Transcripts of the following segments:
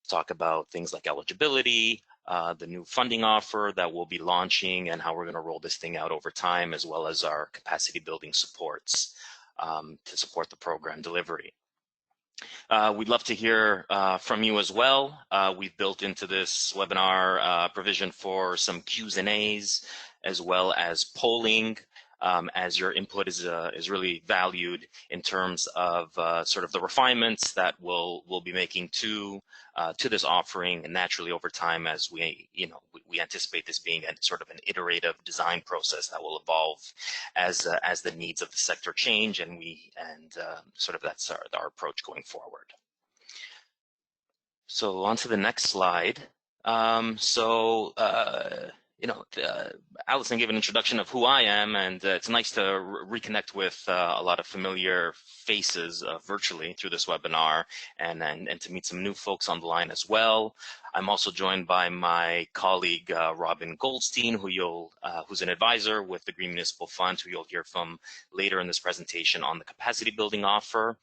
talk about things like eligibility, the new funding offer that we'll be launching, and how we're going to roll this thing out over time, as well as our capacity building supports to support the program delivery. We'd love to hear from you as well. We've built into this webinar provision for some Q's and A's, as well as polling, as your input is really valued in terms of sort of the refinements that we'll be making to this offering, and naturally over time, as we anticipate this being a sort of an iterative design process that will evolve as the needs of the sector change, and sort of that's our approach going forward. So on to the next slide. Allison gave an introduction of who I am, and it's nice to reconnect with a lot of familiar faces virtually through this webinar, and to meet some new folks on the line as well. I'm also joined by my colleague Robin Goldstein, who's an advisor with the Green Municipal Fund, who you'll hear from later in this presentation on the capacity building offer.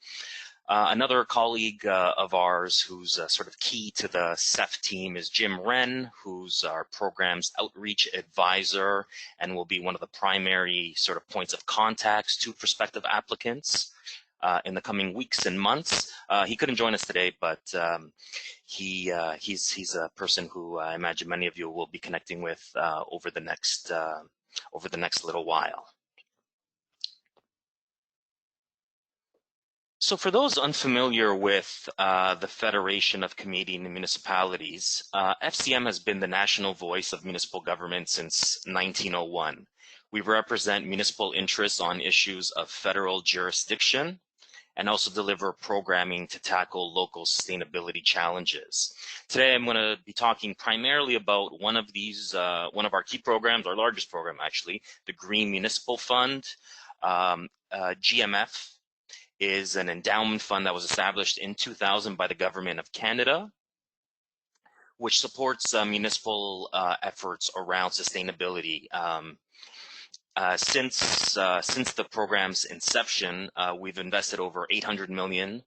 Another colleague of ours who's sort of key to the CEF team is Jim Wren, who's our program's outreach advisor and will be one of the primary sort of points of contacts to prospective applicants in the coming weeks and months. He couldn't join us today, but he's a person who I imagine many of you will be connecting with over the next little while. So for those unfamiliar with the Federation of Canadian Municipalities, FCM has been the national voice of municipal government since 1901. We represent municipal interests on issues of federal jurisdiction and also deliver programming to tackle local sustainability challenges. Today, I'm going to be talking primarily about one of our key programs, our largest program actually, the Green Municipal Fund. GMF is an endowment fund that was established in 2000 by the Government of Canada, which supports municipal efforts around sustainability. Since the program's inception, we've invested over $800 million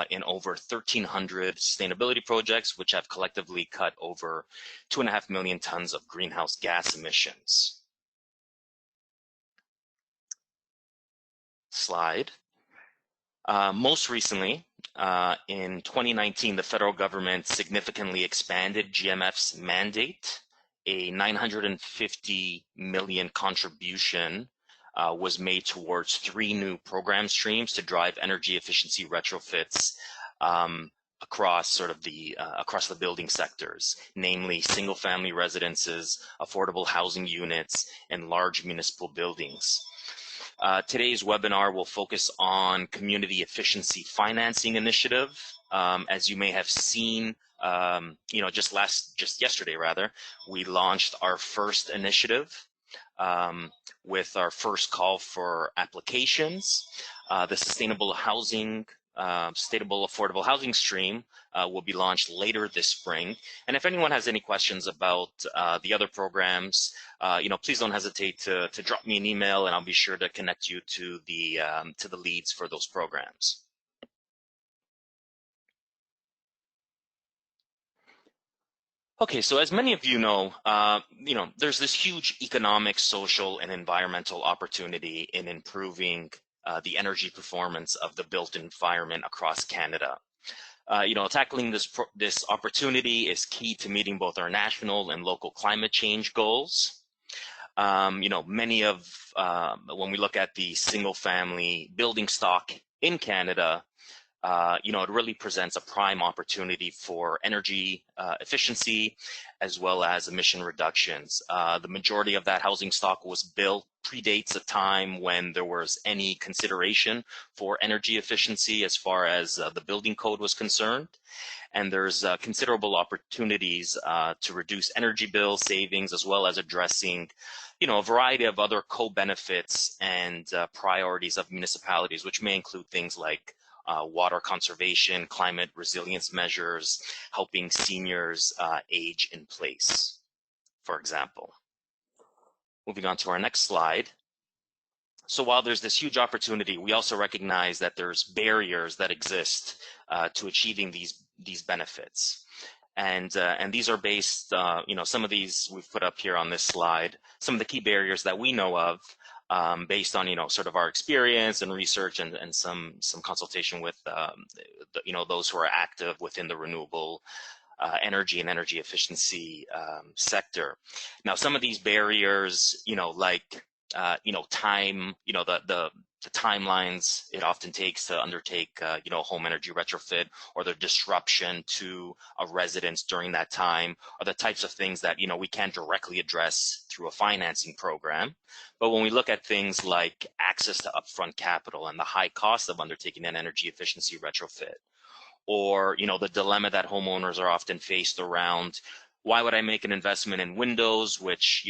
in over 1,300 sustainability projects, which have collectively cut over 2.5 million tons of greenhouse gas emissions. Slide. Most recently, in 2019, the federal government significantly expanded GMF's mandate. A $950 million contribution was made towards 3 new program streams to drive energy efficiency retrofits across the building sectors, namely single-family residences, affordable housing units, and large municipal buildings. Today's webinar will focus on Community Efficiency Financing Initiative. As you may have seen, just yesterday rather, we launched our first initiative with our first call for applications. The Sustainable Affordable Housing Stream will be launched later this spring. And if anyone has any questions about the other programs, please don't hesitate to drop me an email, and I'll be sure to connect you to the leads for those programs. Okay, so as many of you know, there's this huge economic, social, and environmental opportunity in improving the energy performance of the built environment across Canada. Tackling this opportunity is key to meeting both our national and local climate change goals. When we look at the single-family building stock in Canada, it really presents a prime opportunity for energy efficiency as well as emission reductions. The majority of that housing stock was built predates a time when there was any consideration for energy efficiency as far as the building code was concerned. And there's considerable opportunities to reduce energy bill savings, as well as addressing a variety of other co-benefits and priorities of municipalities, which may include things like water conservation, climate resilience measures, helping seniors age in place, for example. Moving on to our next slide. So while there's this huge opportunity, we also recognize that there's barriers that exist to achieving these benefits. And these are based, some of these we've put up here on this slide, some of the key barriers that we know of, based on, sort of our experience and research and some consultation with, those who are active within the renewable energy and energy efficiency sector. Now, some of these barriers, like, time, the timelines it often takes to undertake, home energy retrofit, or the disruption to a residence during that time, are the types of things that, we can't directly address through a financing program. But when we look at things like access to upfront capital and the high cost of undertaking an energy efficiency retrofit, or, the dilemma that homeowners are often faced around, why would I make an investment in windows, which,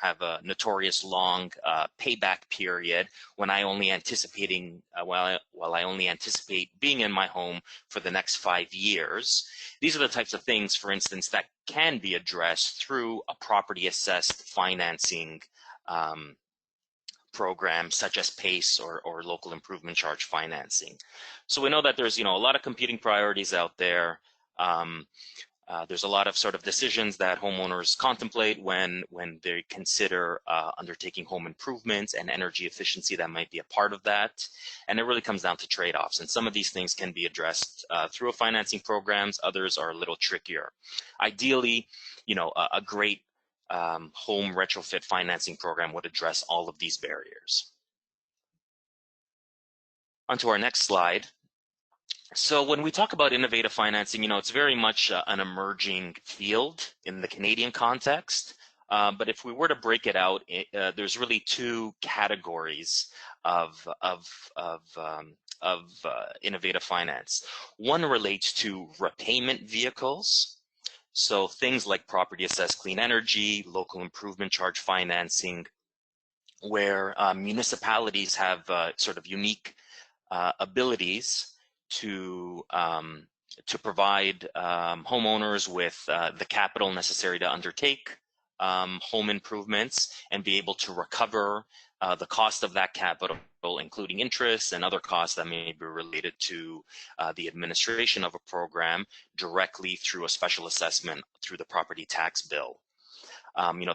have a notorious long payback period, when I only anticipating, while I only anticipate being in my home for the next 5 years. These are the types of things, for instance, that can be addressed through a property assessed financing programs such as PACE or local improvement charge financing. So we know that there's, a lot of competing priorities out there. There's a lot of sort of decisions that homeowners contemplate when they consider undertaking home improvements, and energy efficiency that might be a part of that. And it really comes down to trade-offs. And some of these things can be addressed through a financing programs. Others are a little trickier. Ideally, a great home retrofit financing program would address all of these barriers. On to our next slide. So when we talk about innovative financing, it's very much an emerging field in the Canadian context. But if we were to break it out, there's really two categories of innovative finance. One relates to repayment vehicles. So things like property assessed clean energy, local improvement charge financing, where municipalities have sort of unique abilities to provide homeowners with the capital necessary to undertake home improvements and be able to recover the cost of that capital, including interest and other costs that may be related to the administration of a program, directly through a special assessment through the property tax bill.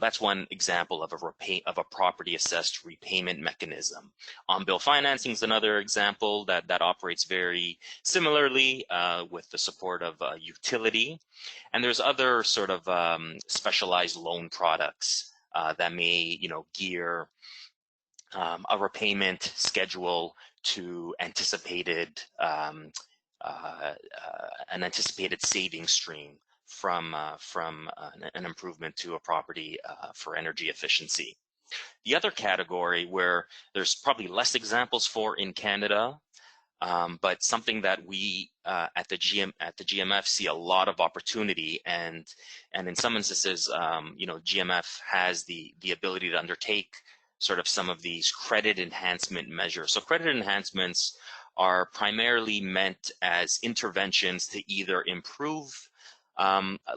That's one example of a property assessed repayment mechanism. On-bill financing is another example that operates very similarly with the support of a utility. And there's other sort of specialized loan products that may, gear a repayment schedule to an anticipated saving stream from an improvement to a property for energy efficiency. The other category where there's probably less examples for in Canada, but something that we at the GMF see a lot of opportunity, and in some instances, GMF has the ability to undertake sort of some of these credit enhancement measures. So credit enhancements are primarily meant as interventions to either improve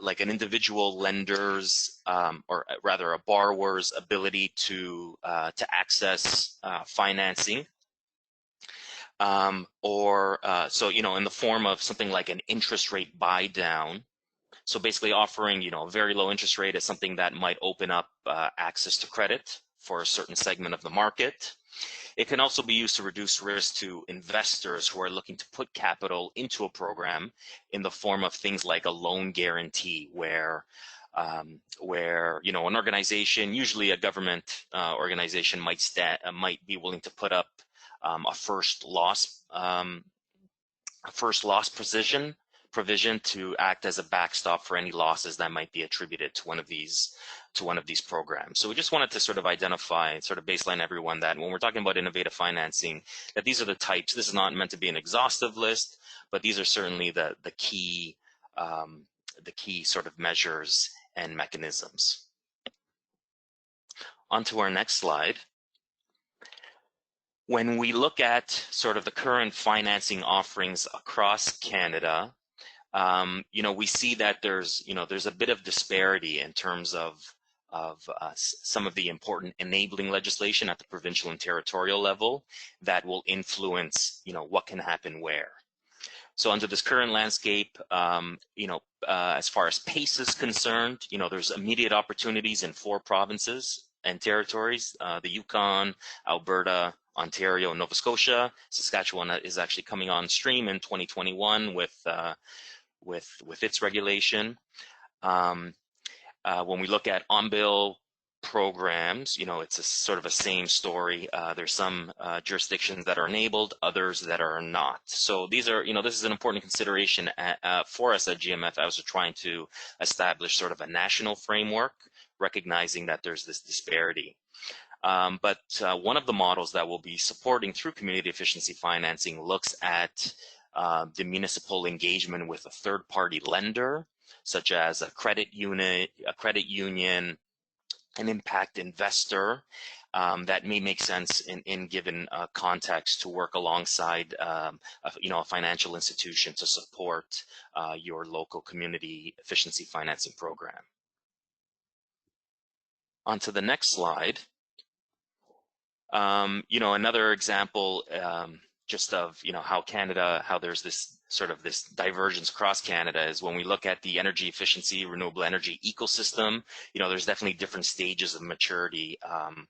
like an individual lender's or rather a borrower's ability to access financing, or in the form of something like an interest rate buy down. So basically offering a very low interest rate is something that might open up access to credit for a certain segment of the market. It can also be used to reduce risk to investors who are looking to put capital into a program in the form of things like a loan guarantee, where an organization, usually a government organization, might be willing to put up a first loss provision to act as a backstop for any losses that might be attributed to one of these programs. So we just wanted to sort of identify, sort of baseline everyone, that when we're talking about innovative financing, that these are the types. This is not meant to be an exhaustive list, but these are certainly the key sort of measures and mechanisms. On to our next slide. When we look at sort of the current financing offerings across Canada, we see that there's a bit of disparity in terms of some of the important enabling legislation at the provincial and territorial level that will influence, what can happen where. So under this current landscape, as far as pace is concerned, there's immediate opportunities in 4 provinces and territories, the Yukon, Alberta, Ontario, and Nova Scotia. Saskatchewan is actually coming on stream in 2021 with its regulation. When we look at on-bill programs, it's a sort of a same story. There's some jurisdictions that are enabled, others that are not. So these are, this is an important consideration for us at GMF as we're trying to establish sort of a national framework, recognizing that there's this disparity. But one of the models that we'll be supporting through community efficiency financing looks at the municipal engagement with a third-party lender, such as a credit union, an impact investor, that may make sense in given context to work alongside a financial institution to support your local community efficiency financing program. On to the next slide. Another example just of how there's this sort of this divergence across Canada is when we look at the energy efficiency, renewable energy ecosystem. There's definitely different stages of maturity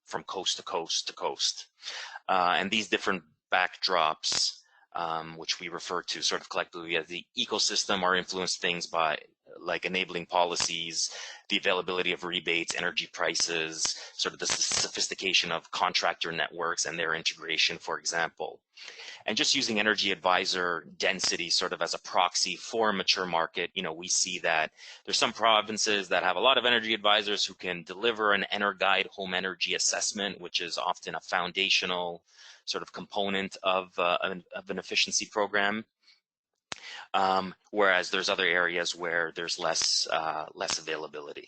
from coast to coast to coast, and these different backdrops, which we refer to sort of collectively as the ecosystem, are influenced things by like enabling policies, the availability of rebates, energy prices, sort of the sophistication of contractor networks and their integration, for example. And just using energy advisor density sort of as a proxy for a mature market, we see that there's some provinces that have a lot of energy advisors who can deliver an EnerGuide home energy assessment, which is often a foundational sort of component of an efficiency program. Whereas there's other areas where there's less availability.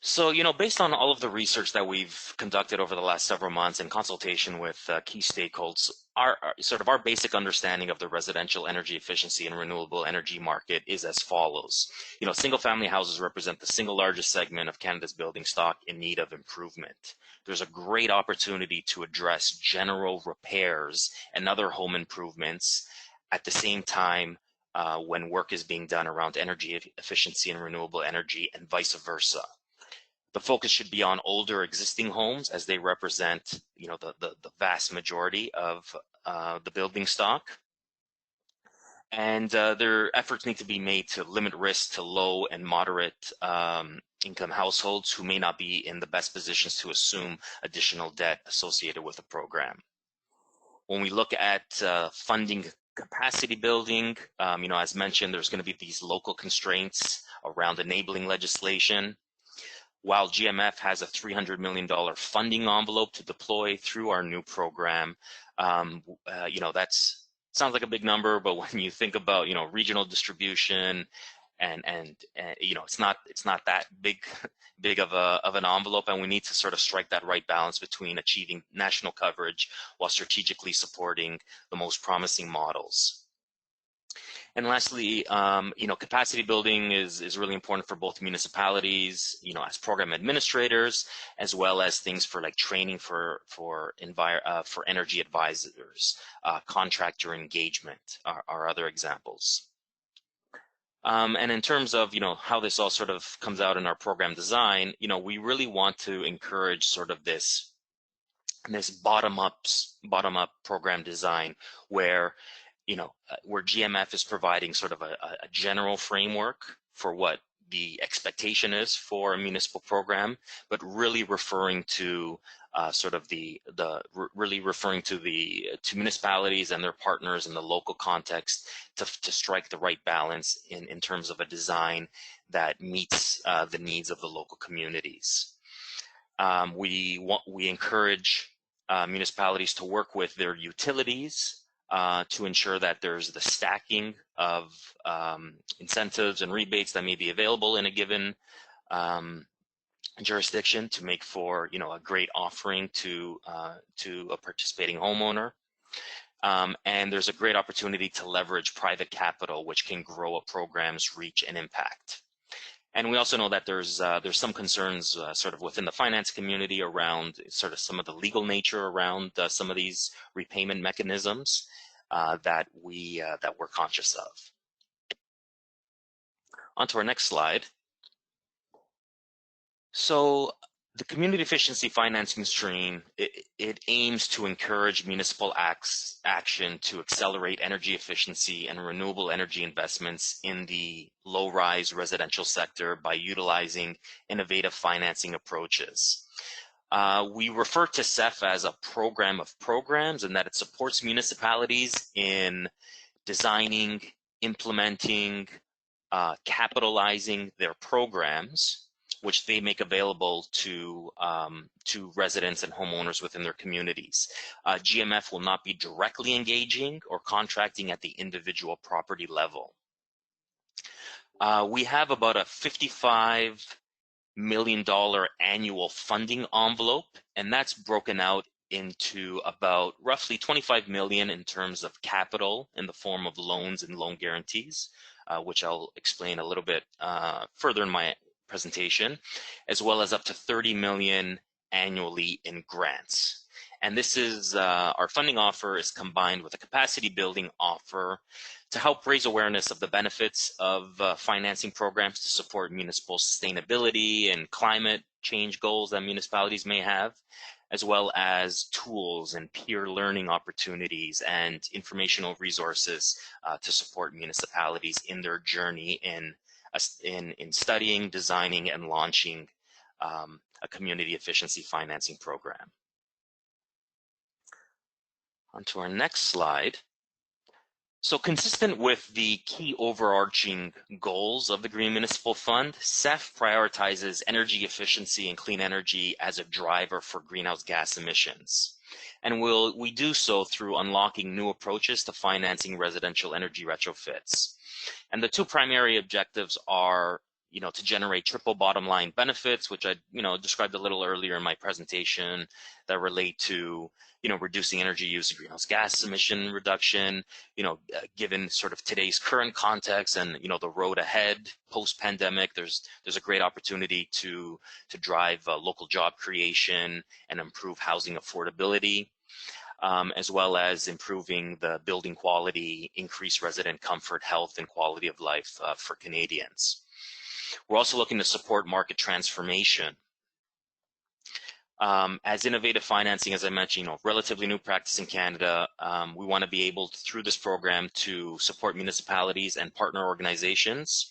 So, based on all of the research that we've conducted over the last several months in consultation with key stakeholders, our basic understanding of the residential energy efficiency and renewable energy market is as follows. Single-family houses represent the single largest segment of Canada's building stock in need of improvement. There's a great opportunity to address general repairs and other home improvements at the same time when work is being done around energy efficiency and renewable energy, and vice versa. The focus should be on older existing homes, as they represent, the vast majority of the building stock. And their efforts need to be made to limit risk to low and moderate income households who may not be in the best positions to assume additional debt associated with the program. When we look at funding capacity building, as mentioned, there's going to be these local constraints around enabling legislation. While GMF has a $300 million funding envelope to deploy through our new program, that sounds like a big number, but when you think about, regional distribution and it's not that big of an envelope, and we need to sort of strike that right balance between achieving national coverage while strategically supporting the most promising models. And lastly, capacity building is really important for both municipalities, as program administrators, as well as things for like training for energy advisors, contractor engagement are other examples. And in terms of how this all sort of comes out in our program design, we really want to encourage sort of this bottom up program design where GMF is providing sort of a general framework for what the expectation is for a municipal program, but really referring to to municipalities and their partners in the local context to strike the right balance in terms of a design that meets the needs of the local communities. We encourage municipalities to work with their utilities to ensure that there's the stacking of incentives and rebates that may be available in a given jurisdiction to make for a great offering to a participating homeowner. And there's a great opportunity to leverage private capital, which can grow a program's reach and impact. And we also know that there's some concerns sort of within the finance community around sort of some of the legal nature around some of these repayment mechanisms that we're conscious of. On to our next slide. So the community efficiency financing stream, it aims to encourage municipal action to accelerate energy efficiency and renewable energy investments in the low-rise residential sector by utilizing innovative financing approaches. We refer to CEF as a program of programs, and that it supports municipalities in designing, implementing, capitalizing their programs, which they make available to residents and homeowners within their communities. GMF will not be directly engaging or contracting at the individual property level. We have about a $55 million annual funding envelope, and that's broken out into about roughly 25 million in terms of capital in the form of loans and loan guarantees, which I'll explain a little bit further in my presentation, as well as up to 30 million annually in grants. And this is our funding offer is combined with a capacity building offer to help raise awareness of the benefits of financing programs to support municipal sustainability and climate change goals that municipalities may have, as well as tools and peer learning opportunities and informational resources to support municipalities in their journey in studying, designing, and launching a community efficiency financing program. On to our next slide. So consistent with the key overarching goals of the Green Municipal Fund, CEF prioritizes energy efficiency and clean energy as a driver for greenhouse gas emissions. And we do so through unlocking new approaches to financing residential energy retrofits. And the two primary objectives are, to generate triple bottom line benefits, which I, described a little earlier in my presentation, that relate to, reducing energy use and greenhouse gas emission reduction, given sort of today's current context and, the road ahead post-pandemic, there's a great opportunity to drive local job creation and improve housing affordability. As well as improving the building quality, increase resident comfort, health, and quality of life for Canadians. We're also looking to support market transformation. As innovative financing, as I mentioned, relatively new practice in Canada, we want to be able to, through this program, to support municipalities and partner organizations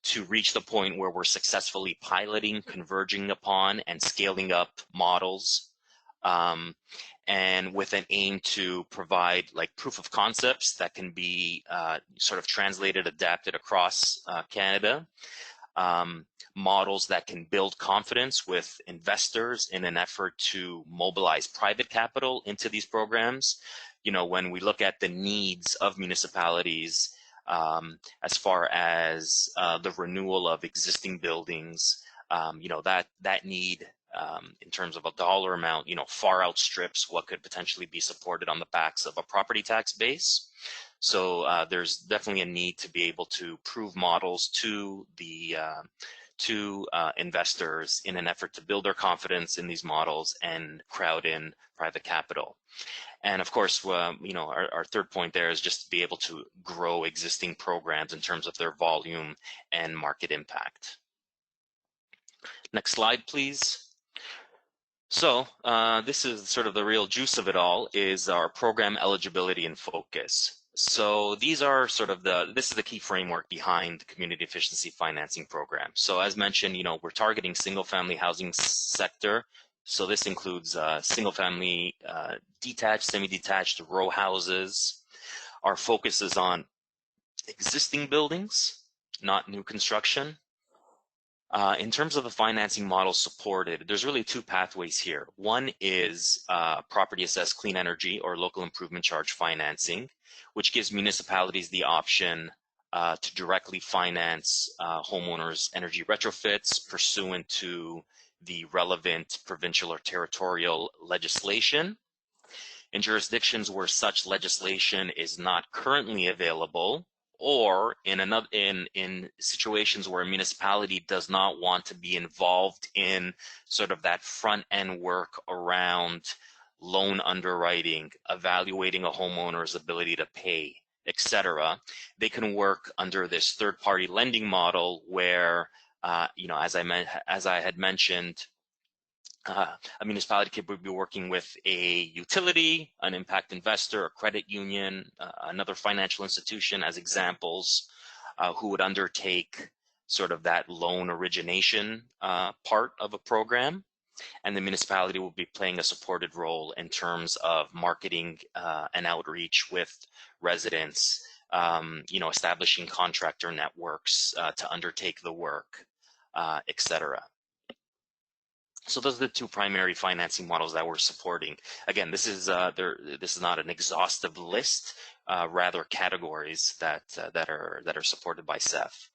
to reach the point where we're successfully piloting, converging upon, and scaling up models, and with an aim to provide proof of concepts that can be sort of translated, adapted across Canada, models that can build confidence with investors in an effort to mobilize private capital into these programs. When we look at the needs of municipalities as far as the renewal of existing buildings, that need in terms of a dollar amount, far outstrips what could potentially be supported on the backs of a property tax base. So there's definitely a need to be able to prove models to the investors in an effort to build their confidence in these models and crowd in private capital. And of course, our third point there is just to be able to grow existing programs in terms of their volume and market impact. Next slide, please. So this is sort of the real juice of it all, is our program eligibility and focus. So these are sort of this is the key framework behind the community efficiency financing program. So as mentioned, we're targeting single family housing sector. So this includes single family detached, semi-detached row houses. Our focus is on existing buildings, not new construction. In terms of the financing model supported, there's really two pathways here. One is property assessed clean energy or local improvement charge financing, which gives municipalities the option to directly finance homeowners' energy retrofits pursuant to the relevant provincial or territorial legislation. In jurisdictions where such legislation is not currently available, or in situations where a municipality does not want to be involved in sort of that front end work around loan underwriting, evaluating a homeowner's ability to pay, etc., they can work under this third-party lending model where, as I had mentioned, a municipality could be working with a utility, an impact investor, a credit union, another financial institution as examples, who would undertake sort of that loan origination part of a program. And the municipality will be playing a supported role in terms of marketing and outreach with residents, establishing contractor networks to undertake the work, etc. So those are the two primary financing models that we're supporting. Again, this is not an exhaustive list, rather categories that are supported by CEF.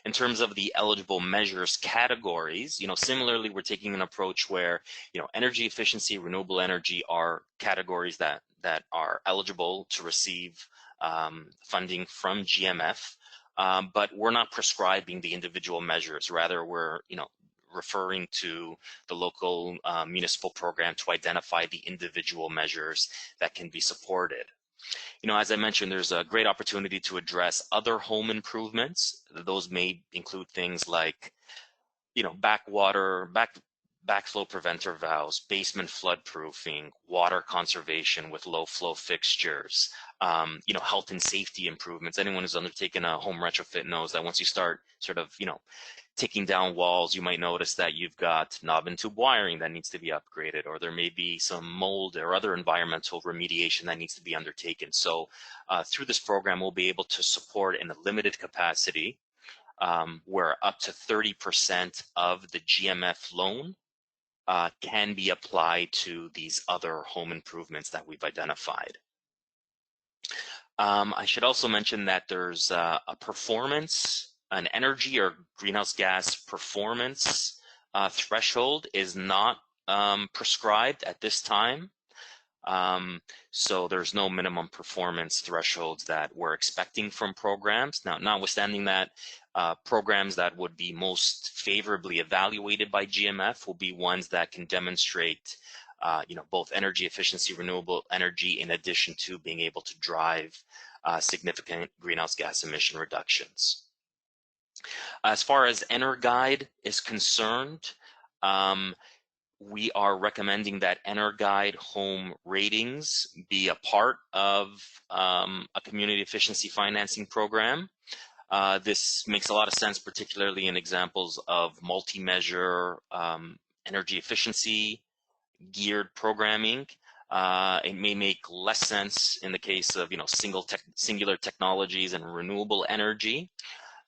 In terms of the eligible measures categories, similarly, we're taking an approach where, energy efficiency, renewable energy are categories that are eligible to receive funding from GMF, but we're not prescribing the individual measures. Rather, we're, referring to the local municipal program to identify the individual measures that can be supported. As I mentioned, there's a great opportunity to address other home improvements. Those may include things like, backflow preventer valves, basement flood proofing, water conservation with low flow fixtures, health and safety improvements. Anyone who's undertaken a home retrofit knows that once you start sort of, taking down walls, you might notice that you've got knob and tube wiring that needs to be upgraded, or there may be some mold or other environmental remediation that needs to be undertaken. So through this program, we'll be able to support in a limited capacity where up to 30% of the GMF loan can be applied to these other home improvements that we've identified. I should also mention that there's a performance, an energy or greenhouse gas performance threshold is not prescribed at this time. So there's no minimum performance thresholds that we're expecting from programs. Now, notwithstanding that, programs that would be most favorably evaluated by GMF will be ones that can demonstrate both energy efficiency, renewable energy, in addition to being able to drive significant greenhouse gas emission reductions. As far as EnerGuide is concerned, we are recommending that EnerGuide home ratings be a part of a community efficiency financing program. This makes a lot of sense, particularly in examples of multi-measure energy efficiency geared programming. It may make less sense in the case of singular technologies and renewable energy.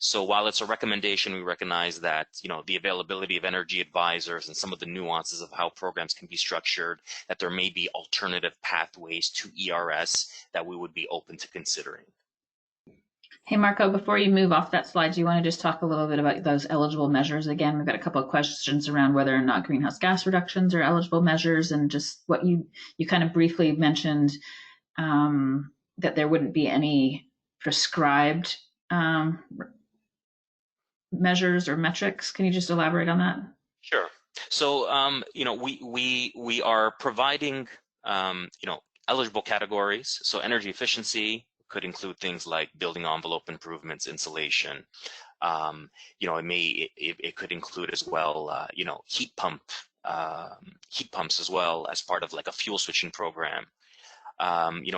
So while it's a recommendation, we recognize that the availability of energy advisors and some of the nuances of how programs can be structured, that there may be alternative pathways to ERS that we would be open to considering. Hey, Marco, before you move off that slide, do you want to just talk a little bit about those eligible measures again? We've got a couple of questions around whether or not greenhouse gas reductions are eligible measures, and just what you kind of briefly mentioned, that there wouldn't be any prescribed measures or metrics. Can you just elaborate on that? Sure. So, we are providing, eligible categories. So energy efficiency could include things like building envelope improvements, insulation. It could include as well, heat pumps as well as part of like a fuel switching program.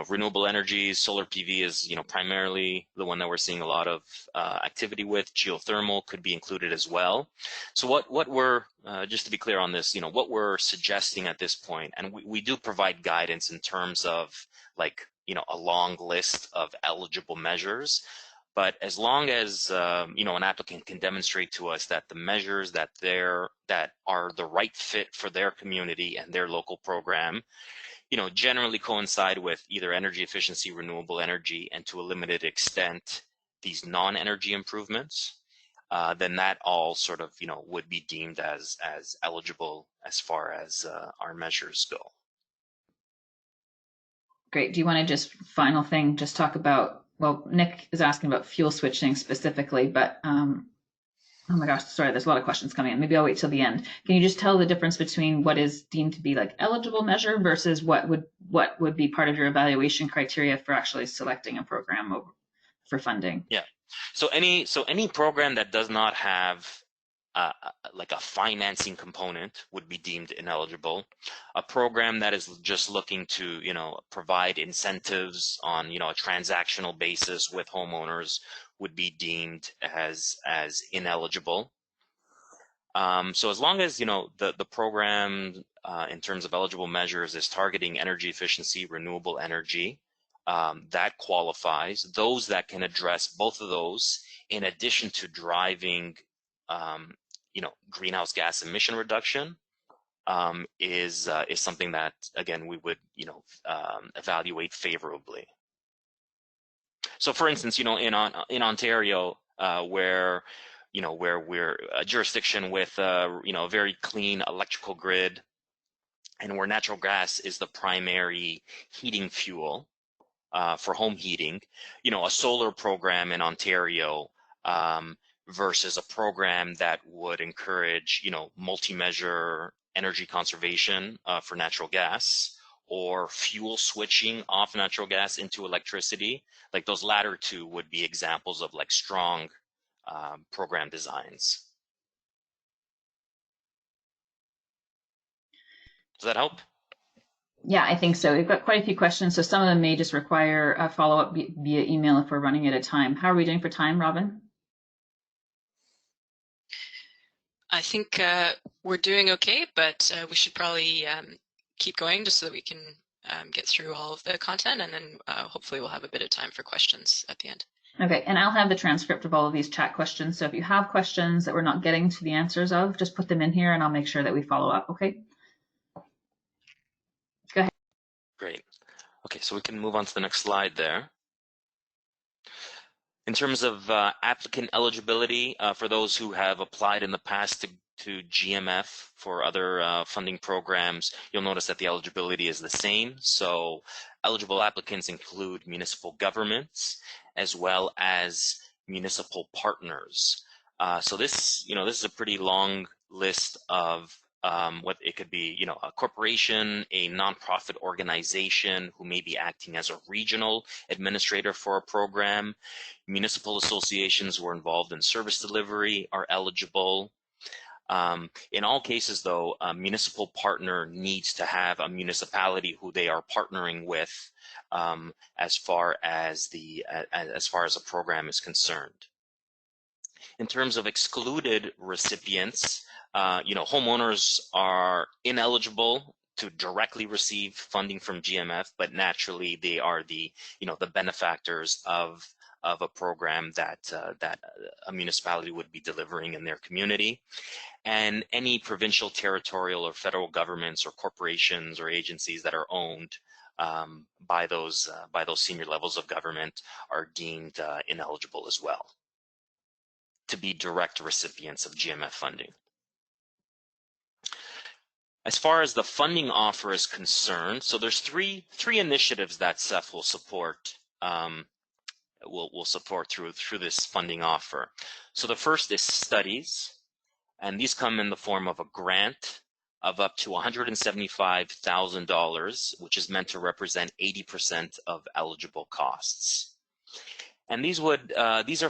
Renewable energies, solar PV is, primarily the one that we're seeing a lot of activity with. Geothermal could be included as well. So what we're, just to be clear on this, what we're suggesting at this point, and we do provide guidance in terms of like, a long list of eligible measures, but as long as, an applicant can demonstrate to us that the measures that are the right fit for their community and their local program, generally coincide with either energy efficiency, renewable energy, and to a limited extent, these non-energy improvements, then that all sort of, would be deemed as eligible as far as our measures go. Great. Do you want to just final thing, just talk about well, Nick is asking about fuel switching specifically, but oh my gosh, sorry, there's a lot of questions coming in. Maybe I'll wait till the end. Can you just tell the difference between what is deemed to be like eligible measure versus what would be part of your evaluation criteria for actually selecting a program for funding? Yeah. So any program that does not have like a financing component would be deemed ineligible. A program that is just looking to, provide incentives on, a transactional basis with homeowners would be deemed as ineligible. So as long as, the program in terms of eligible measures is targeting energy efficiency, renewable energy, that qualifies. Those that can address both of those, in addition to driving, greenhouse gas emission reduction, is something that, again, we would, evaluate favorably. So, for instance, in Ontario, where we're a jurisdiction with a very clean electrical grid, and where natural gas is the primary heating fuel for home heating, a solar program in Ontario versus a program that would encourage, multi-measure energy conservation for natural gas, or fuel switching off natural gas into electricity. Like those latter two would be examples of like strong program designs. Does that help? Yeah, I think so. We've got quite a few questions, so some of them may just require a follow-up via email if we're running out of time. How are we doing for time, Robin? I think we're doing okay, but we should probably keep going just so that we can get through all of the content, and then hopefully we'll have a bit of time for questions at the end. Okay, and I'll have the transcript of all of these chat questions. So if you have questions that we're not getting to the answers of, just put them in here and I'll make sure that we follow up, okay? Go ahead. Great. Okay, so we can move on to the next slide there. In terms of applicant eligibility, for those who have applied in the past to GMF for other funding programs, you'll notice that the eligibility is the same. So eligible applicants include municipal governments as well as municipal partners. So this is a pretty long list of what it could be, a corporation, a nonprofit organization who may be acting as a regional administrator for a program. Municipal associations who are involved in service delivery are eligible. In all cases, though, a municipal partner needs to have a municipality who they are partnering with as far as a program is concerned. In terms of excluded recipients, homeowners are ineligible to directly receive funding from GMF, but naturally they are the benefactors of a program that a municipality would be delivering in their community. And any provincial, territorial, or federal governments or corporations or agencies that are owned by those senior levels of government are deemed ineligible as well to be direct recipients of GMF funding. As far as the funding offer is concerned, so there's three initiatives that CEF will support. Will support through this funding offer. So the first is studies, and these come in the form of a grant of up to $175,000, which is meant to represent 80% of eligible costs. And these are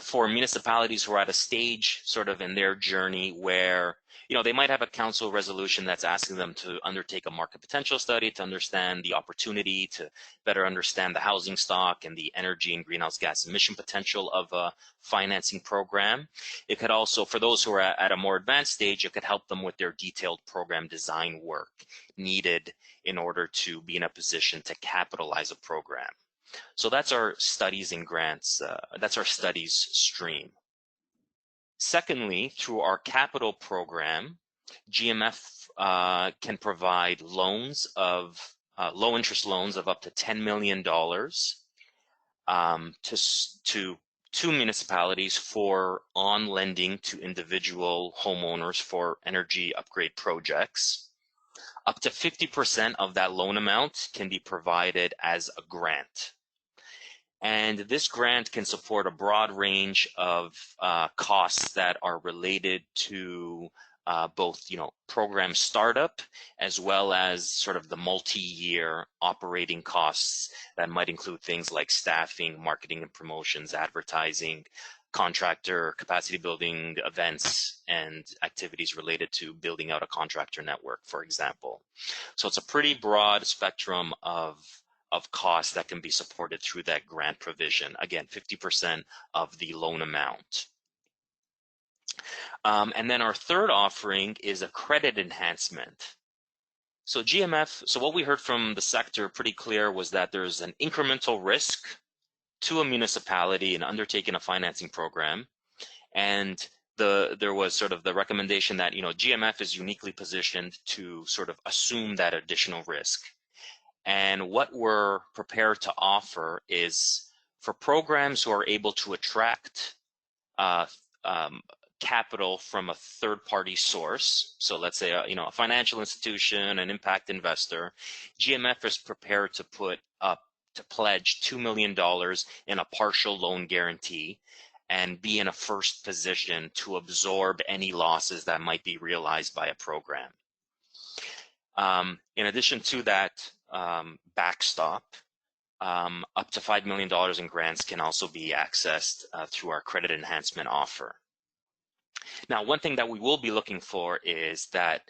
for municipalities who are at a stage sort of in their journey where they might have a council resolution that's asking them to undertake a market potential study to understand the opportunity, to better understand the housing stock and the energy and greenhouse gas emission potential of a financing program. It could also, for those who are at a more advanced stage, it could help them with their detailed program design work needed in order to be in a position to capitalize a program. So that's our studies and grants, that's our studies stream. Secondly, through our capital program, GMF can provide loans of low interest loans of up to $10 million to municipalities for on lending to individual homeowners for energy upgrade projects. Up to 50% of that loan amount can be provided as a grant. And this grant can support a broad range of costs that are related to both, program startup as well as sort of the multi-year operating costs that might include things like staffing, marketing and promotions, advertising, contractor capacity building events, and activities related to building out a contractor network, for example. So it's a pretty broad spectrum of costs that can be supported through that grant provision. Again, 50% of the loan amount. And then our third offering is a credit enhancement. So GMF, so what we heard from the sector pretty clear was that there's an incremental risk to a municipality in undertaking a financing program. And there was sort of the recommendation that, GMF is uniquely positioned to sort of assume that additional risk. And what we're prepared to offer is for programs who are able to attract capital from a third-party source. So let's say a financial institution, an impact investor. GMF is prepared to pledge $2 million in a partial loan guarantee and be in a first position to absorb any losses that might be realized by a program. In addition to that backstop, up to $5 million in grants can also be accessed through our credit enhancement offer. Now, one thing that we will be looking for is that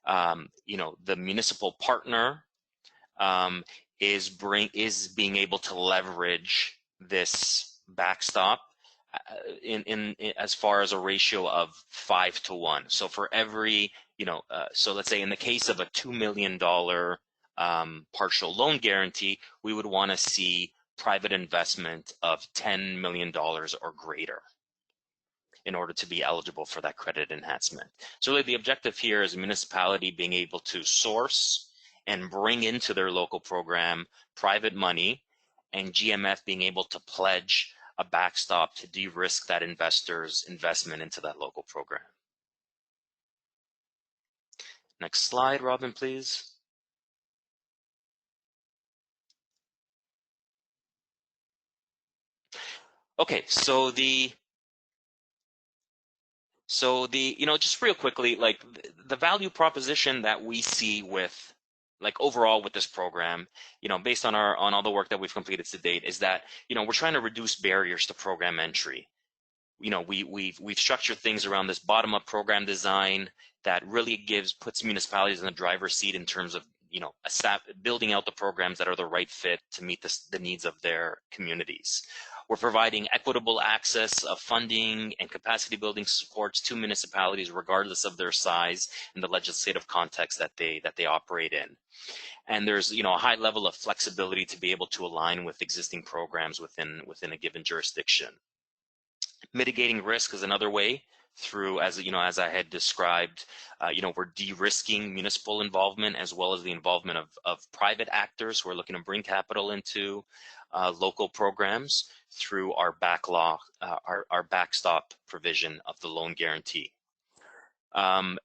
the municipal partner is being able to leverage this backstop in as far as a ratio of 5 to 1. So for every, so let's say in the case of a $2 million partial loan guarantee, we would want to see private investment of $10 million or greater in order to be eligible for that credit enhancement. So really the objective here is a municipality being able to source and bring into their local program private money, and GMF being able to pledge a backstop to de-risk that investor's investment into that local program. Next slide, Robin, please. Okay, so just real quickly, like the value proposition that we see with, like overall with this program, based on all the work that we've completed to date, is that, we're trying to reduce barriers to program entry. We've structured things around this bottom-up program design that really puts municipalities in the driver's seat in terms of, building out the programs that are the right fit to meet the needs of their communities. We're providing equitable access of funding and capacity building supports to municipalities regardless of their size and the legislative context that they operate in. And there's a high level of flexibility to be able to align with existing programs within a given jurisdiction. Mitigating risk is another way through, as I had described, we're de-risking municipal involvement as well as the involvement of private actors who are looking to bring capital into local programs through our backstop provision of the loan guarantee.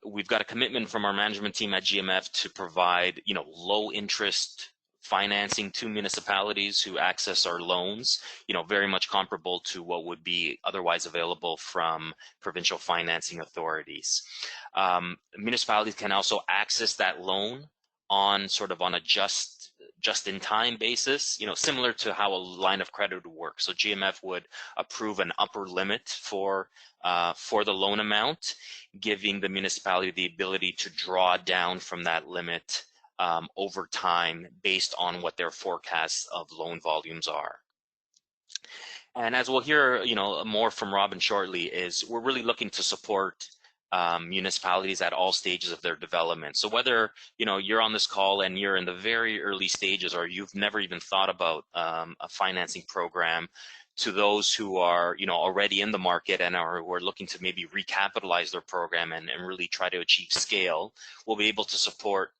We've got a commitment from our management team at GMF to provide, low interest financing to municipalities who access our loans, very much comparable to what would be otherwise available from provincial financing authorities. Municipalities can also access that loan on a just-in-time basis, similar to how a line of credit would work. So GMF would approve an upper limit for the loan amount, giving the municipality the ability to draw down from that limit over time based on what their forecasts of loan volumes are. And as we'll hear, more from Robin shortly, is we're really looking to support municipalities at all stages of their development. So whether you're on this call and you're in the very early stages, or you've never even thought about a financing program, to those who are already in the market and who are looking to maybe recapitalize their program and really try to achieve scale, we'll be able to support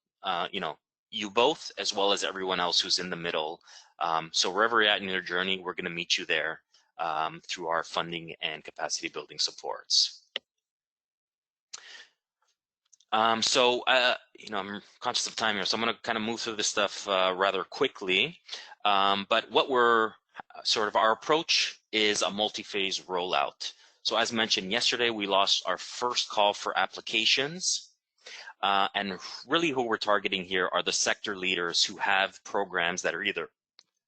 you both as well as everyone else who's in the middle. So wherever you're at in your journey, we're going to meet you there through our funding and capacity building supports. I'm conscious of time here, so I'm going to kind of move through this stuff rather quickly. But what we're sort of our approach is a multi-phase rollout. So as mentioned yesterday, we launched our first call for applications. And really who we're targeting here are the sector leaders who have programs that are either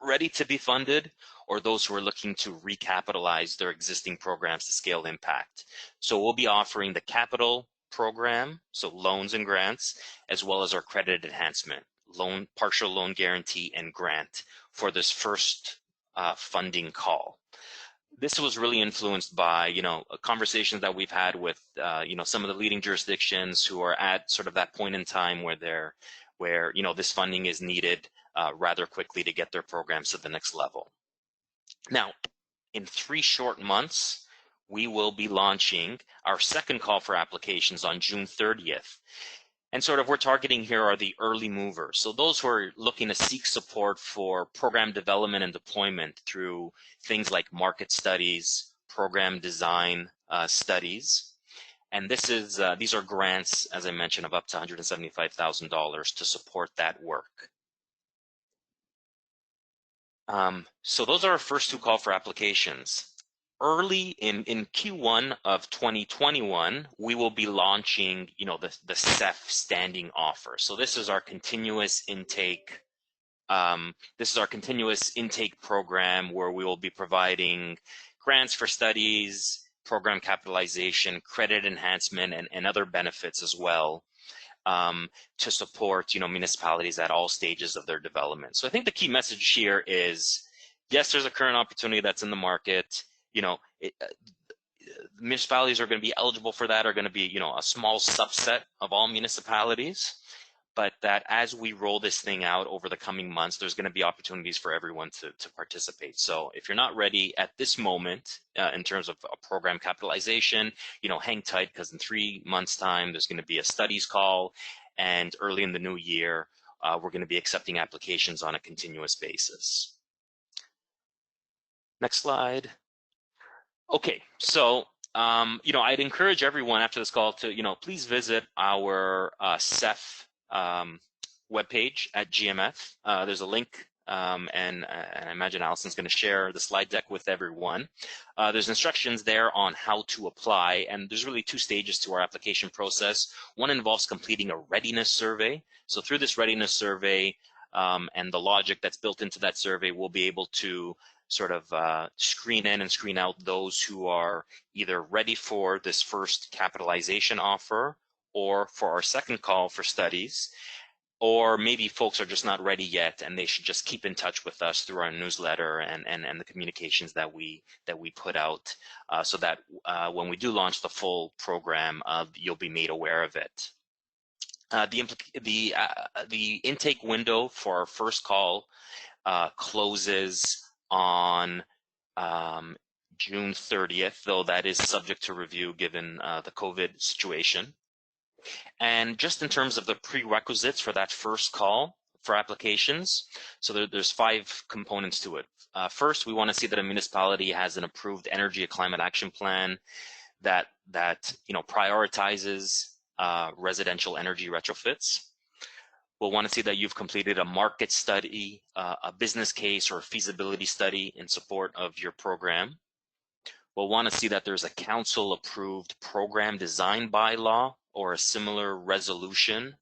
ready to be funded or those who are looking to recapitalize their existing programs to scale impact. So we'll be offering the capital program, so loans and grants, as well as our credit enhancement, loan, partial loan guarantee, and grant for this first funding call. This was really influenced by, conversations that we've had with, some of the leading jurisdictions who are at sort of that point in time where this funding is needed rather quickly to get their programs to the next level. Now, in 3 short months, we will be launching our second call for applications on June 30th. And sort of we're targeting here are the early movers. So those who are looking to seek support for program development and deployment through things like market studies, program design studies. And these are grants, as I mentioned, of up to $175,000 to support that work. So those are our first 2 call for applications. Early in Q1 of 2021, we will be launching, the CEF standing offer. So this is our continuous intake. This is our continuous intake program where we will be providing grants for studies, program capitalization, credit enhancement, and other benefits as well to support, municipalities at all stages of their development. So I think the key message here is, yes, there's a current opportunity that's in the market. Municipalities are going to be eligible for that, are going to be, a small subset of all municipalities, but that as we roll this thing out over the coming months, there's going to be opportunities for everyone to participate. So if you're not ready at this moment in terms of a program capitalization, hang tight, because in 3 months' time, there's going to be a studies call, and early in the new year, we're going to be accepting applications on a continuous basis. Next slide. Okay, so I'd encourage everyone after this call to please visit our CEF webpage at GMF. There's a link, and I imagine Allison's going to share the slide deck with everyone. There's instructions there on how to apply, and there's really 2 stages to our application process. One involves completing a readiness survey. So through this readiness survey and the logic that's built into that survey, we'll be able to sort of screen in and screen out those who are either ready for this first capitalization offer or for our second call for studies, or maybe folks are just not ready yet and they should just keep in touch with us through our newsletter and the communications that we put out so that when we do launch the full program, you'll be made aware of it. The intake window for our first call closes on June 30th, though that is subject to review given the COVID situation. And just in terms of the prerequisites for that first call for applications, so there's 5 components to it. First, we want to see that a municipality has an approved energy and climate action plan that prioritizes residential energy retrofits. We'll want to see that you've completed a market study, a business case, or a feasibility study in support of your program. We'll want to see that there's a council-approved program design bylaw or a similar resolution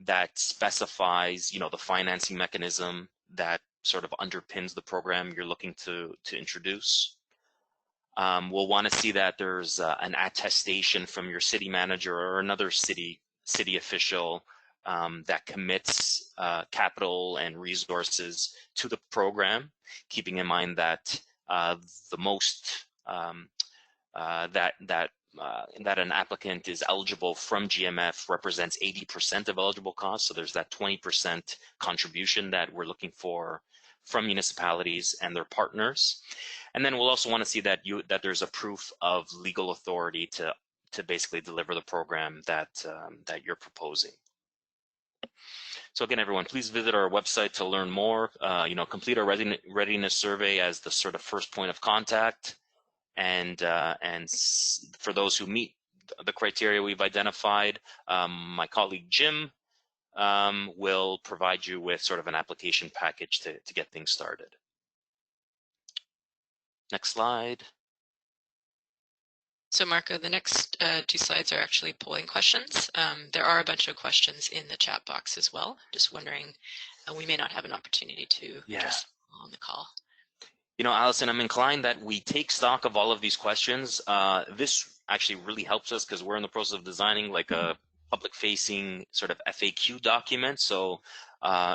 that specifies, the financing mechanism that sort of underpins the program you're looking to introduce. We'll want to see that there's an attestation from your city manager or another city official that commits capital and resources to the program, keeping in mind that the most that an applicant is eligible from GMF represents 80% of eligible costs. So there's that 20% contribution that we're looking for from municipalities and their partners. And then we'll also want to see that there's a proof of legal authority to basically deliver the program that you're proposing. So again, everyone, please visit our website to learn more. Complete our readiness survey as the sort of first point of contact. And for those who meet the criteria we've identified, my colleague Jim will provide you with sort of an application package to get things started. Next slide. So Marco, the next 2 slides are actually polling questions. There are a bunch of questions in the chat box as well. Just wondering, we may not have an opportunity to address them on the call. You know, Allison, I'm inclined that we take stock of all of these questions. This actually really helps us because we're in the process of designing like a public-facing sort of FAQ document. So,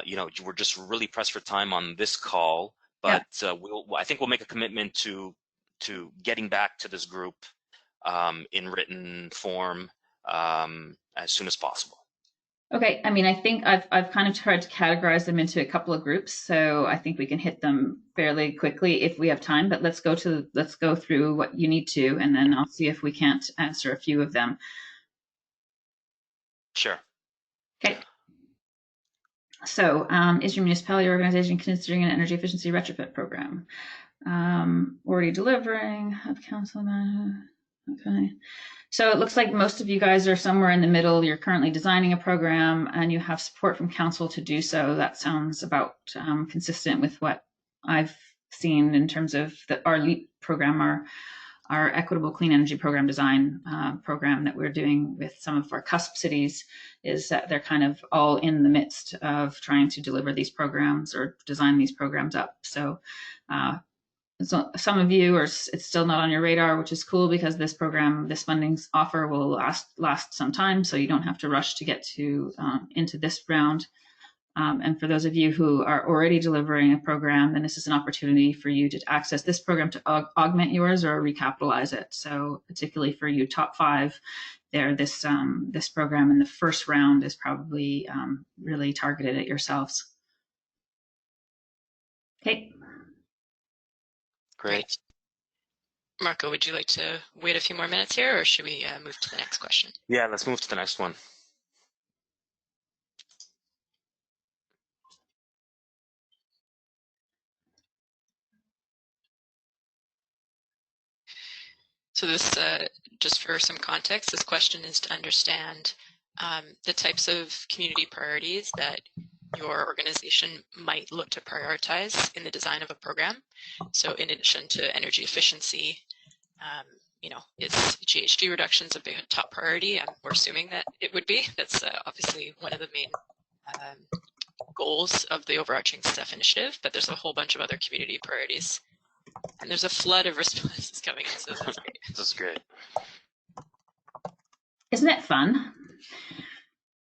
you know, we're just really pressed for time on this call, but I think we'll make a commitment to getting back to this group in written form as soon as possible. Okay, I mean, I think I've kind of tried to categorize them into a couple of groups, so I think we can hit them fairly quickly if we have time. But let's go through what you need to, and then I'll see if we can't answer a few of them. Sure. Okay. So, is your municipality or organization considering an energy efficiency retrofit program? Already delivering, have council management. Okay. So it looks like most of you guys are somewhere in the middle. You're currently designing a program and you have support from council to do so. That sounds about consistent with what I've seen in terms of our LEAP program, our Equitable Clean Energy Program Design program that we're doing with some of our CUSP cities, is that they're kind of all in the midst of trying to deliver these programs or design these programs up. So some of you it's still not on your radar, which is cool because this program, this funding offer will last some time, so you don't have to rush to get to into this round. And for those of you who are already delivering a program, then this is an opportunity for you to access this program to augment yours or recapitalize it. So particularly for you top 5 there, this program in the first round is probably really targeted at yourselves. Okay. Great. Marco, would you like to wait a few more minutes here, or should we move to the next question? Yeah, let's move to the next one. So this, just for some context, this question is to understand the types of community priorities that your organization might look to prioritize in the design of a program. So in addition to energy efficiency, you know, is GHG reductions a big top priority? We're assuming that it would be. That's obviously one of the main goals of the overarching CEF initiative, but there's a whole bunch of other community priorities. And there's a flood of responses coming in, so that's great. This is great. Isn't it fun?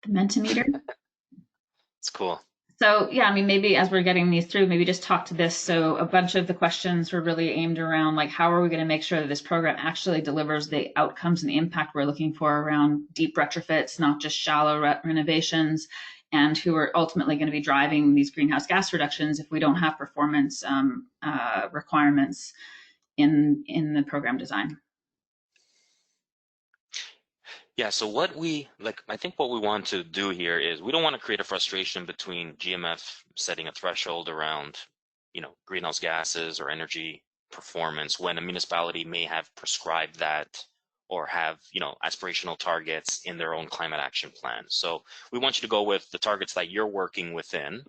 The Mentimeter. It's cool. So yeah, I mean, maybe as we're getting these through, maybe just talk to this. So a bunch of the questions were really aimed around like, how are we going to make sure that this program actually delivers the outcomes and the impact we're looking for around deep retrofits, not just shallow renovations, and who are ultimately going to be driving these greenhouse gas reductions if we don't have performance requirements in the program design. Yeah, so what I think what we want to do here is we don't want to create a frustration between GMF setting a threshold around, you know, greenhouse gases or energy performance when a municipality may have prescribed that or have, you know, aspirational targets in their own climate action plan. So we want you to go with the targets that you're working within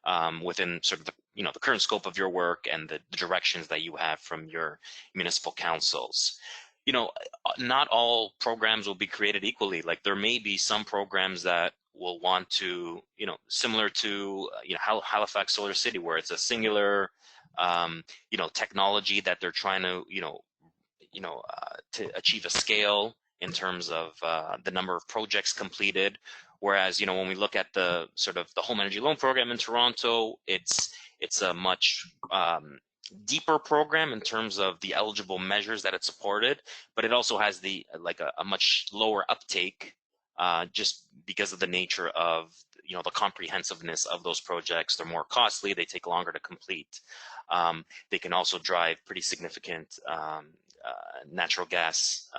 sort of the, you know, the current scope of your work and the directions that you have from your municipal councils. You know, not all programs will be created equally. Like there may be some programs that will want to, you know, similar to, you know, Halifax Solar City, where it's a singular, you know, technology that they're trying to, to achieve a scale in terms of the number of projects completed. Whereas, you know, when we look at the sort of the home energy loan program in Toronto, it's a much deeper program in terms of the eligible measures that it supported, but it also has the a much lower uptake just because of the nature of, you know, the comprehensiveness of those projects. They're more costly, they take longer to complete. They can also drive pretty significant natural gas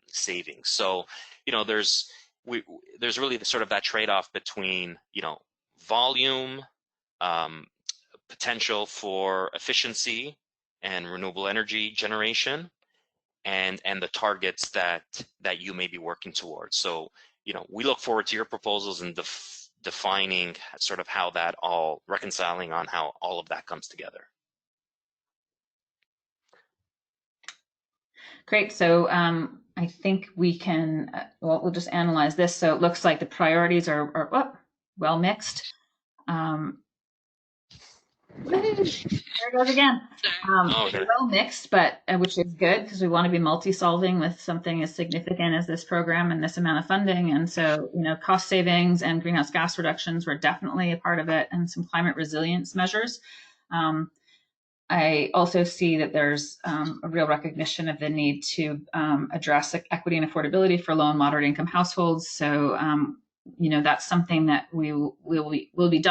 savings. So, you know, there's really sort of that trade-off between, you know, volume, potential for efficiency and renewable energy generation, and the targets that you may be working towards. So, you know, we look forward to your proposals and defining sort of how that all reconciling on how all of that comes together. Great. So I think we can, well, we'll just analyze this. So it looks like the priorities are well mixed. There it goes again. Okay. Well mixed, but which is good because we want to be multi-solving with something as significant as this program and this amount of funding. And so, cost savings and greenhouse gas reductions were definitely a part of it, and some climate resilience measures. I also see that there's a real recognition of the need to address equity and affordability for low and moderate income households. So, that's something that we'll be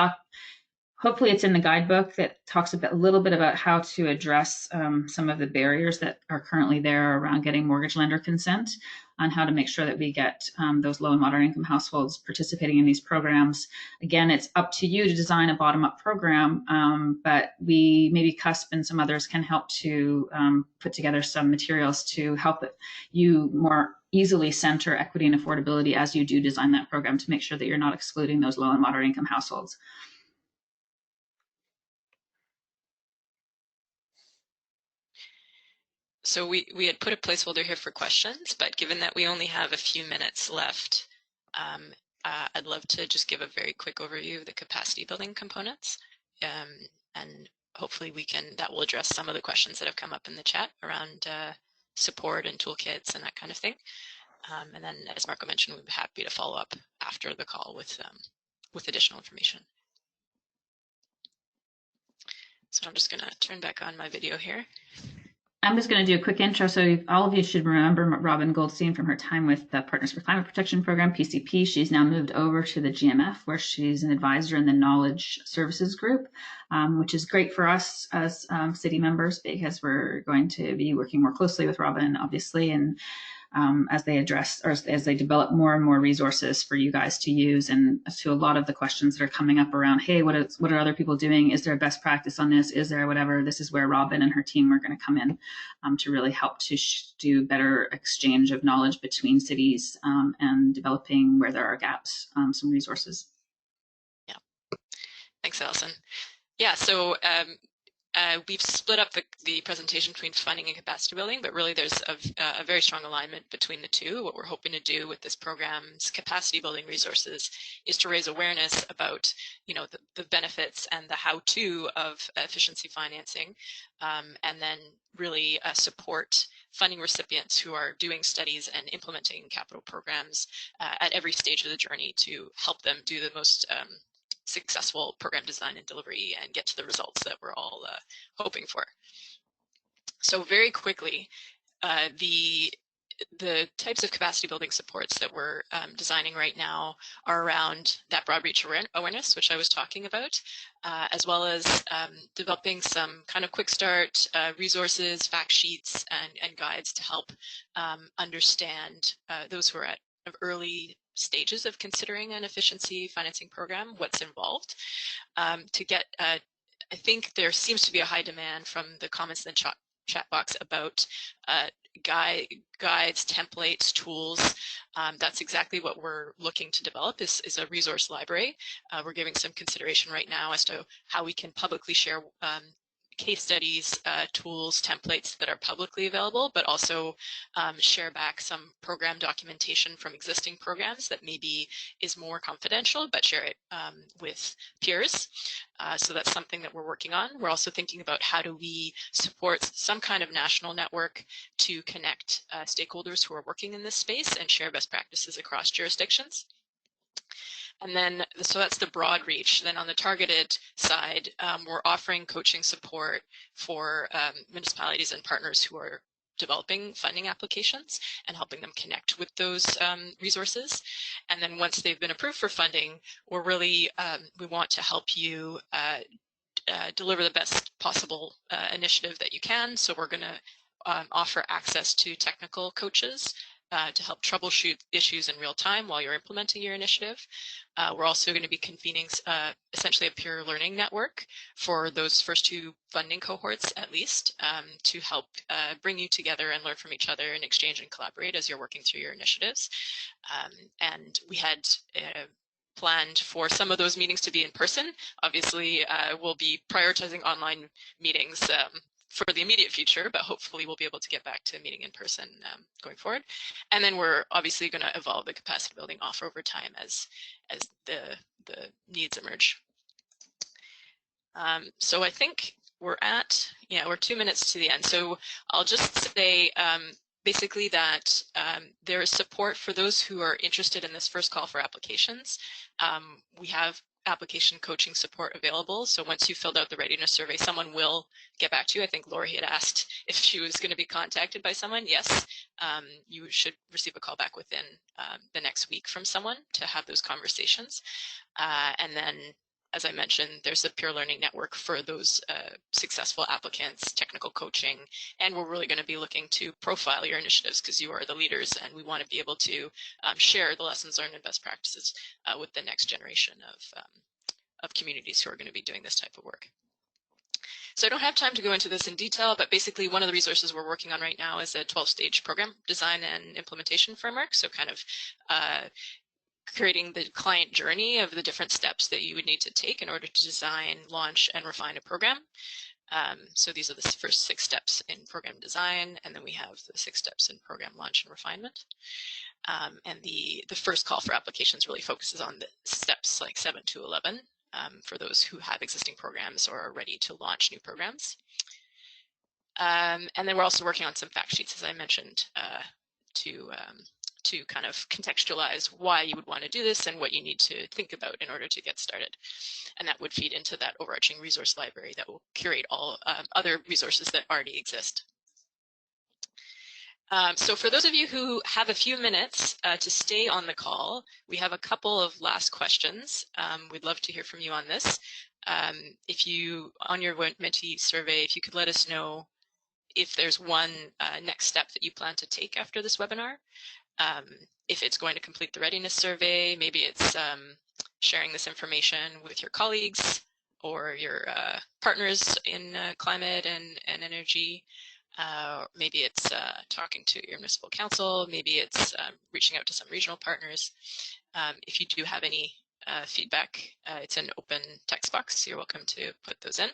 hopefully it's in the guidebook that talks a little bit about how to address some of the barriers that are currently there around getting mortgage lender consent, on how to make sure that we get those low and moderate income households participating in these programs. Again, it's up to you to design a bottom-up program, but maybe CUSP and some others can help to put together some materials to help you more easily center equity and affordability as you do design that program, to make sure that you're not excluding those low and moderate income households. So we had put a placeholder here for questions, but given that we only have a few minutes left, I'd love to just give a very quick overview of the capacity building components, and hopefully that will address some of the questions that have come up in the chat around support and toolkits and that kind of thing. And then, as Marco mentioned, we'd be happy to follow up after the call with additional information. So I'm just going to turn back on my video here. I'm just going to do a quick intro. So all of you should remember Robin Goldstein from her time with the Partners for Climate Protection Program, PCP. She's now moved over to the GMF, where she's an advisor in the Knowledge Services group, which is great for us as city members, because we're going to be working more closely with Robin, obviously, and as they address, or as they develop more and more resources for you guys to use, and to a lot of the questions that are coming up around, hey, what are other people doing? Is there a best practice on this? Is there whatever? This is where Robin and her team are going to come in to really help to do better exchange of knowledge between cities and developing, where there are gaps, some resources. Yeah, thanks, Allison. Yeah, so we've split up the presentation between funding and capacity building, but really there's a very strong alignment between the two. What we're hoping to do with this program's capacity building resources is to raise awareness about, the benefits and the how-to of efficiency financing, and then really support funding recipients who are doing studies and implementing capital programs at every stage of the journey, to help them do the most successful program design and delivery and get to the results that we're all hoping for. So very quickly, the types of capacity building supports that we're designing right now are around that broad reach awareness, which I was talking about, as well as developing some kind of quick start resources, fact sheets, and guides to help understand those who are at early stages of considering an efficiency financing program, what's involved. I think there seems to be a high demand from the comments in the chat box about guides, templates, tools. That's exactly what we're looking to develop, is a resource library. We're giving some consideration right now as to how we can publicly share case studies, tools, templates that are publicly available, but also share back some program documentation from existing programs that maybe is more confidential, but share it with peers. So that's something that we're working on. We're also thinking about how do we support some kind of national network to connect stakeholders who are working in this space and share best practices across jurisdictions. And then, so that's the broad reach. Then on the targeted side, we're offering coaching support for municipalities and partners who are developing funding applications and helping them connect with those resources. And then once they've been approved for funding, we're really, we want to help you deliver the best possible initiative that you can. So we're going to offer access to technical coaches to help troubleshoot issues in real time while you're implementing your initiative. We're also going to be convening essentially a peer learning network for those first two funding cohorts, at least, to help bring you together and learn from each other and exchange and collaborate as you're working through your initiatives. And we had planned for some of those meetings to be in person. Obviously, we'll be prioritizing online meetings for the immediate future, but hopefully we'll be able to get back to meeting in person going forward. And then we're obviously going to evolve the capacity building offer over time as the needs emerge. So I think we're 2 minutes to the end. So I'll just say basically that there is support for those who are interested in this first call for applications. We have application coaching support available. So once you filled out the readiness survey, someone will get back to you. I think Lori had asked if she was going to be contacted by someone. Yes, you should receive a call back within the next week from someone to have those conversations. And then, as I mentioned, there's a peer learning network for those successful applicants, technical coaching, and we're really going to be looking to profile your initiatives because you are the leaders, and we want to be able to share the lessons learned and best practices with the next generation of communities who are going to be doing this type of work. So I don't have time to go into this in detail, but basically one of the resources we're working on right now is a 12-stage program design and implementation framework. So kind of creating the client journey of the different steps that you would need to take in order to design, launch, and refine a program. So these are the first 6 steps in program design, and then we have the 6 steps in program launch and refinement. And the first call for applications really focuses on the steps like 7 to 11 for those who have existing programs or are ready to launch new programs. And then we're also working on some fact sheets, as I mentioned, to kind of contextualize why you would want to do this and what you need to think about in order to get started. And that would feed into that overarching resource library that will curate all other resources that already exist. So for those of you who have a few minutes to stay on the call, we have a couple of last questions. We'd love to hear from you on this. If you, on your Mentee survey, if you could let us know if there's one next step that you plan to take after this webinar. If it's going to complete the readiness survey, maybe it's sharing this information with your colleagues or your partners in climate and energy. Maybe it's talking to your municipal council. Maybe it's reaching out to some regional partners. If you do have any feedback, it's an open text box. You're welcome to put those in.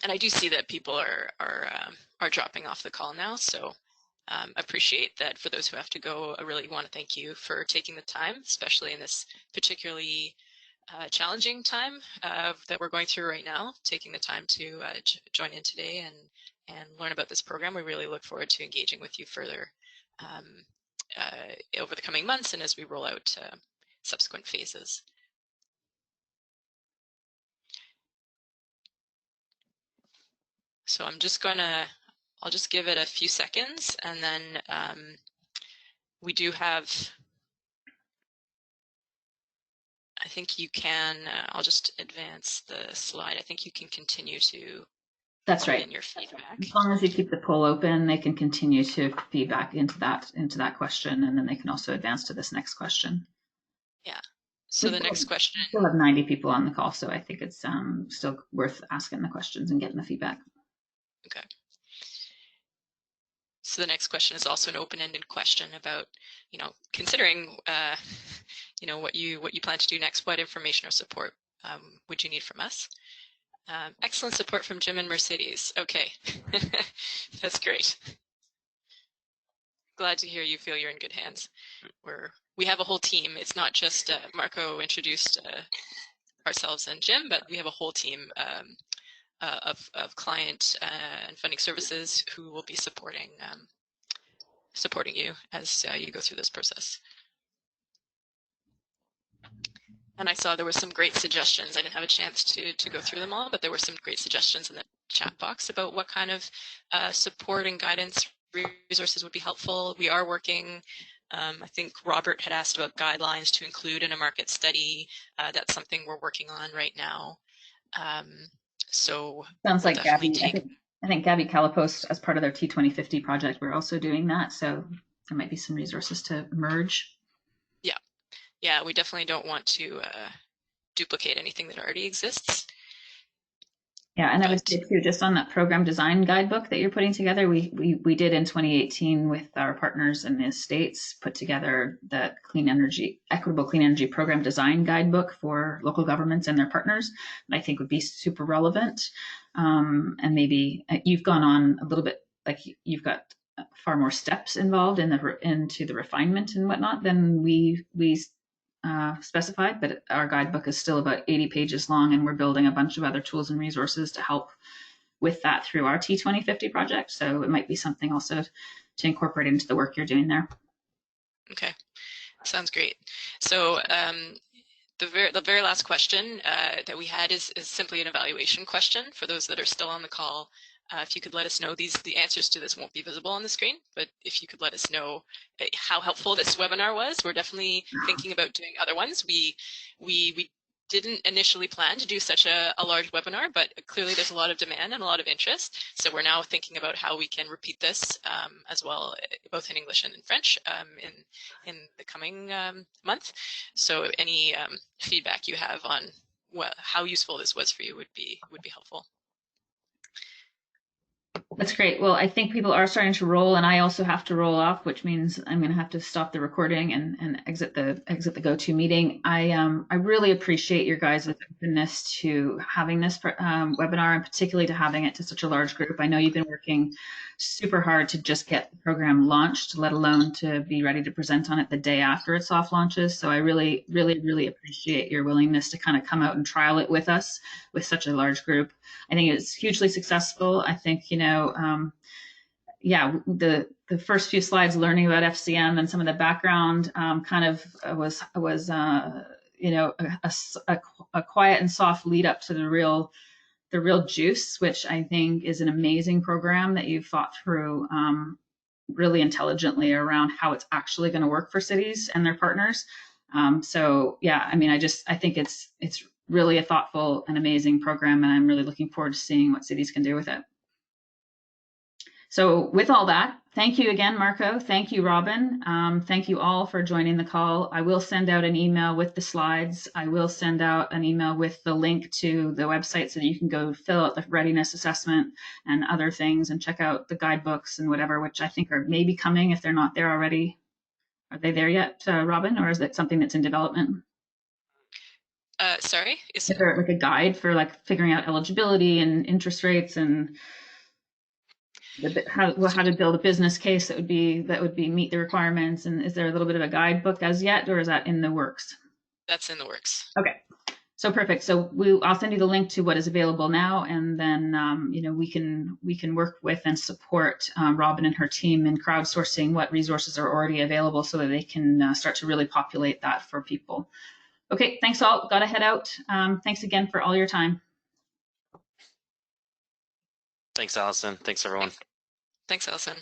And I do see that people are dropping off the call now, so appreciate that. For those who have to go, I really want to thank you for taking the time, especially in this particularly challenging time that we're going through right now, taking the time to join in today and learn about this program. We really look forward to engaging with you further over the coming months and as we roll out subsequent phases. So I'm just I'll just give it a few seconds, and then we do have, I think you can, I'll just advance the slide. I think you can continue to That's right. in your feedback. As long as you keep the poll open, they can continue to feedback into that question, and then they can also advance to this next question. Yeah. So the next question. We still have 90 people on the call, so I think it's still worth asking the questions and getting the feedback. Okay. So the next question is also an open-ended question about, considering, what you plan to do next. What information or support would you need from us? Excellent support from Jim and Mercedes. Okay, that's great. Glad to hear you feel you're in good hands. We have a whole team. It's not just Marco introduced ourselves and Jim, but we have a whole team of client and funding services who will be supporting you as you go through this process. And I saw there were some great suggestions. I didn't have a chance to go through them all, but there were some great suggestions in the chat box about what kind of support and guidance resources would be helpful. We are working, I think Robert had asked about guidelines to include in a market study. That's something we're working on right now. So sounds like Gabby, I think Gabby Calapost, as part of their T2050 project, we're also doing that. So there might be some resources to merge. Yeah, we definitely don't want to duplicate anything that already exists. Yeah, and I would say too, just on that program design guidebook that you're putting together, we did in 2018 with our partners in the States put together the equitable clean energy program design guidebook for local governments and their partners, and I think would be super relevant. and maybe you've gone on a little bit, like you've got far more steps involved into the refinement and whatnot than we specified, but our guidebook is still about 80 pages long, and we're building a bunch of other tools and resources to help with that through our T2050 project. So it might be something also to incorporate into the work you're doing there. Okay, sounds great. So the very last question that we had is simply an evaluation question for those that are still on the call. If you could let us know, the answers to this won't be visible on the screen, but if you could let us know how helpful this webinar was. We're definitely thinking about doing other ones. We didn't initially plan to do such a large webinar, but clearly there's a lot of demand and a lot of interest. So we're now thinking about how we can repeat this as well, both in English and in French in the coming month. So any feedback you have on how useful this was for you would be helpful. That's great. Well, I think people are starting to roll, and I also have to roll off, which means I'm going to have to stop the recording and exit the GoToMeeting. I really appreciate your guys' openness to having this webinar, and particularly to having it to such a large group. I know you've been working super hard to just get the program launched, let alone to be ready to present on it the day after it soft launches. So I really, really, really appreciate your willingness to kind of come out and trial it with us with such a large group. I think it's hugely successful. I think, yeah, the first few slides learning about FCM and some of the background kind of was a quiet and soft lead up to the real juice, which I think is an amazing program that you've thought through really intelligently around how it's actually going to work for cities and their partners. So yeah, I mean, I think it's really a thoughtful and amazing program, and I'm really looking forward to seeing what cities can do with it. So with all that, thank you again, Marco. Thank you, Robin. Thank you all for joining the call. I will send out an email with the slides. I will send out an email with the link to the website so that you can go fill out the readiness assessment and other things and check out the guidebooks and whatever, which I think are maybe coming if they're not there already. Are they there yet, Robin, or is that something that's in development? Sorry? Is there like a guide for like figuring out eligibility and interest rates and how to build a business case that would meet the requirements? And is there a little bit of a guidebook as yet, or is that in the works? That's in the works. Okay, so perfect. So I'll send you the link to what is available now, and then we can work with and support Robin and her team in crowdsourcing what resources are already available so that they can start to really populate that for people. Okay, thanks all. Got to head out. Thanks again for all your time. Thanks, Allison. Thanks, everyone. Thanks, Allison.